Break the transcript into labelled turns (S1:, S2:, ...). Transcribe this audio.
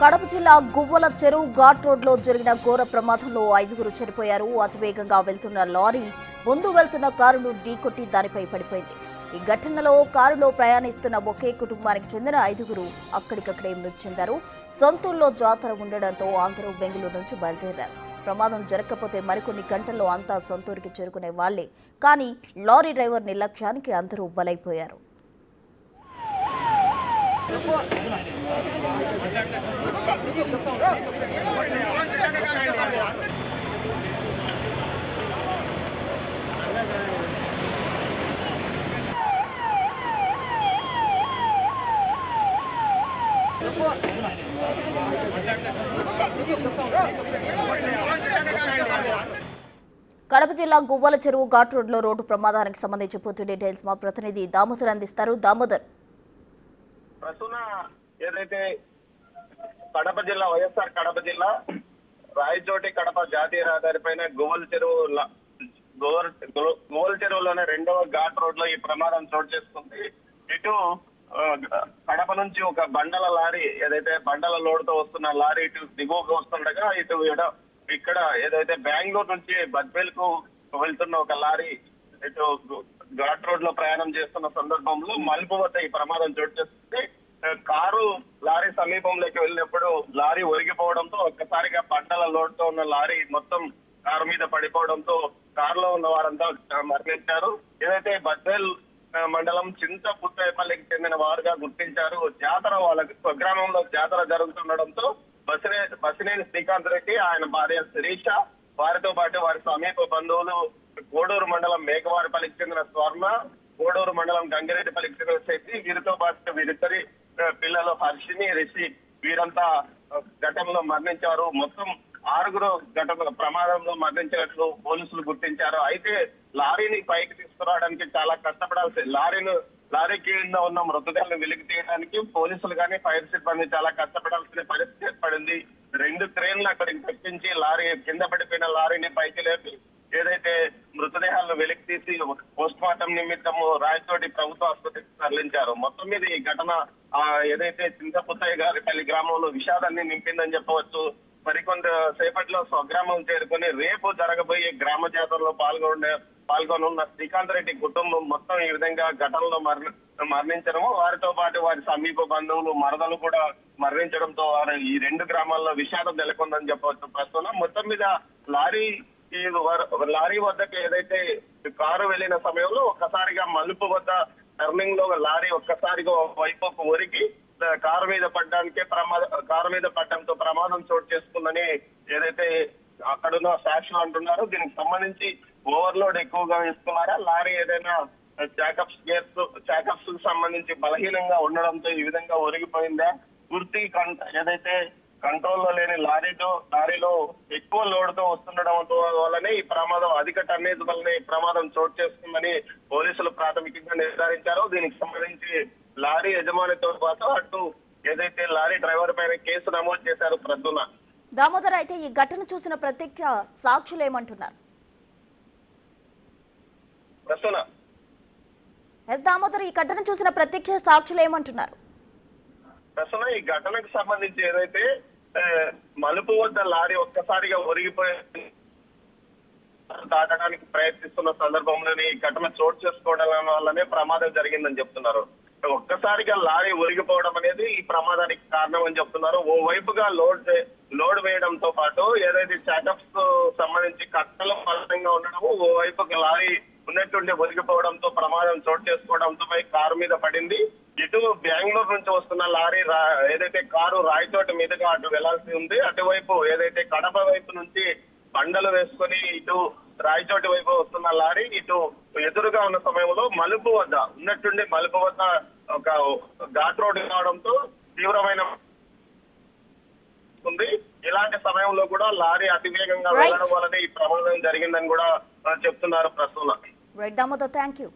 S1: కడప జిల్లా గువ్వల చెరువు ఘాట్ రోడ్లో జరిగిన ఘోర ప్రమాదంలో 5గురు చనిపోయారు. అతివేగంగా వెళ్తున్న లారీ ముందు వెళ్తున్న కారును ఢీకొట్టి దానిపై పడిపోయింది. ఈ ఘటనలో కారులో ప్రయాణిస్తున్న ఒకే కుటుంబానికి చెందిన 5గురు అక్కడికక్కడే మృతి చెందారు. సొంతూరులో జాతర ఉండడంతో అందరూ బెంగళూరు నుంచి బయలుదేరారు. ప్రమాదం జరగకపోతే మరికొన్ని గంటల్లో అంతా సొంతూరుకి చేరుకునే వాళ్లే. కానీ లారీ డ్రైవర్ నిర్లక్ష్యానికి అందరూ బలైపోయారు. కడప జిల్లా గువ్వల చెరువు ఘాట్ రోడ్లో రోడ్డు ప్రమాదానికి సంబంధించి పూర్తి డీటెయిల్స్ మా ప్రతినిధి దామోదర్ అందిస్తారు. దామోదర్,
S2: ప్రస్తుత ఏదైతే కడప జిల్లా వైఎస్ఆర్ కడప జిల్లా రాయచోటి కడప జాతీయ రహదారిపైన గువ్వల చెరువులోనే రెండవ ఘాట్ రోడ్ లో ఈ ప్రమాదం చోటు చేసుకుంది. ఇటు కడప నుంచి ఒక బండల లారీ, ఏదైతే బండల లోడుతో వస్తున్న లారీ ఇటు దిగువకు వస్తుండగా ఇటు ఇక్కడ ఏదైతే బెంగళూరు నుంచి బద్వేల్ కు వెళ్తున్న ఒక లారీ ఇటు ఘాట్ రోడ్ లో ప్రయాణం చేస్తున్న సందర్భంలో మలుపు వద్ద ఈ ప్రమాదం చోటు చేసుకుంది. కారు లారీ సమీపంలోకి వెళ్ళినప్పుడు లారీ ఒరిగిపోవడంతో ఒక్కసారిగా బండల లోడ్తో ఉన్న లారీ మొత్తం కారు మీద పడిపోవడంతో కారులో ఉన్న వారంతా మరణించారు. ఏదైతే బద్వేల్ మండలం చింతపుత్తేపల్లికి చెందిన వారుగా గుర్తించారు. జాతర వాళ్ళకి స్వగ్రామంలో జాతర జరుగుతుండడంతో బసినేని శ్రీకాంత్ రెడ్డి, ఆయన భార్య శిరీష, వారితో పాటు వారి సమీప బంధువులు కోడూరు మండలం మేకవారిపల్లికి చెందిన స్వర్ణ, కోడూరు మండలం గంగిరెడ్డిపల్లికి చెందిన శక్తి, వీరితో పాటు వీరిద్దరి పిల్లలు హర్షిని, రిషి, వీరంతా ఘటనలో మరణించారు. మొత్తం 6గురు ఘటన ప్రమాదంలో మరణించినట్లు పోలీసులు గుర్తించారు. అయితే లారీని పైకి తీసుకురావడానికి చాలా కష్టపడాల్సి, లారీ కింద ఉన్న మృతదేహాలను వెలికి తీయడానికి పోలీసులు కానీ ఫైర్ సిబ్బంది చాలా కష్టపడాల్సిన పరిస్థితి ఏర్పడింది. 2 క్రేన్లు అక్కడికి తెప్పించి లారీ కింద పడిపోయిన లారీని పైకి లేపి ఏదైతే మృతదేహాలను వెలికి తీసి పోస్ట్ మార్టం నిమిత్తము రాయచోటి ప్రభుత్వ ఆసుపత్రికి తరలించారు. మొత్తం మీద ఈ ఘటన ఏదైతే చింతపుత్తయ్య గారిపల్లి గ్రామంలో విషాదాన్ని నింపిందని చెప్పవచ్చు. మరికొంత సేపట్లో స్వగ్రామం చేరుకుని రేపు జరగబోయే గ్రామ జాతరలో పాల్గొనున్న శ్రీకాంత్ రెడ్డి కుటుంబం మొత్తం ఈ విధంగా ఘటనలో మరణించడము, వారితో పాటు వారి సమీప బంధువులు మరదలు కూడా మరణించడంతో వారు ఈ 2 గ్రామాల్లో విషాదం నెలకొందని చెప్పవచ్చు. ప్రస్తుతం మొత్తం మీద లారీ వద్దకు ఏదైతే కారు వెళ్లిన సమయంలో ఒక్కసారిగా మలుపు వద్ద టర్నింగ్ లో లారీ ఒక్కసారిగా వైపుకు ఒరిగి కారు మీద పడడంతో ప్రమాదం చోటు చేసుకుందని ఏదైతే అక్కడున్న సాక్షులు అంటున్నారో. దీనికి సంబంధించి ఓవర్లోడ్ ఎక్కువగా వేసుకున్నారా, లారీ ఏదైనా చాకప్స్ కు సంబంధించి బలహీనంగా ఉండడంతో ఈ విధంగా ఒరిగిపోయిందా, పూర్తి ఏదైతే కంట్రోల్లో లేని లారీలో ఎక్కువ లోడ్ తో వస్తుండడం వల్లనే ఈ ప్రమాదం, అధిక టన్నేజ్ వల్లనే ఈ ప్రమాదం చోటు చేసుకుందని పోలీసులు ప్రాథమికంగా నిర్ధారించారు. దీనికి సంబంధించి లారీ యజమానితో పాటు అటు ఏదైతే లారీ డ్రైవర్ పైన కేసు నమోదు చేశారు. ప్రద్దున
S1: దామోదర్, అయితే ఈ ఘటన చూసిన ప్రత్యక్ష సాక్షులు ఏమంటున్నారు?
S2: ప్రస్తున
S1: దామోదర్, ఈ ఘటన చూసిన ప్రత్యక్ష సాక్షులు ఏమంటున్నారు?
S2: ప్రస్తుతం ఈ ఘటనకు సంబంధించి ఏదైతే మలుపు వద్ద లారీ ఒక్కసారిగా ఒరిగిపోయి దాటడానికి ప్రయత్నిస్తున్న సందర్భంలోనే ఈ ఘటన చోటు చేసుకోవడం వల్లనే ప్రమాదం జరిగిందని చెప్తున్నారు. ఒక్కసారిగా లారీ ఒరిగిపోవడం అనేది ఈ ప్రమాదానికి కారణం అని చెప్తున్నారు. ఓవైపుగా లోడ్ వేయడంతో పాటు ఏదైతే చాకప్స్ సంబంధించి కట్టలు బలంగా ఉండడము, ఓవైపుగా లారీ ఉన్నట్టుండి ఒరిగిపోవడంతో ప్రమాదం చోటు చేసుకోవడంతో కారు మీద పడింది. ఇటు బెంగళూరు నుంచి వస్తున్న లారీ ఏదైతే కారు రాయచోటి మీదుగా అటు వెళ్లాల్సి ఉంది. అటువైపు ఏదైతే కడప వైపు నుంచి బండలు వేసుకొని ఇటు రాయచోటి వైపు వస్తున్న లారీ ఇటు ఎదురుగా ఉన్న సమయంలో మలుపు వద్ద ఒక ఘాట్ రోడ్ కావడంతో తీవ్రమైన ఉంది. ఇలాంటి సమయంలో కూడా లారీ అతివేగంగా వెళ్ళడం వల్లనే ఈ ప్రమాదం జరిగిందని కూడా చెప్తున్నారు. ప్రస్తుతం
S1: థ్యాంక్ యూ.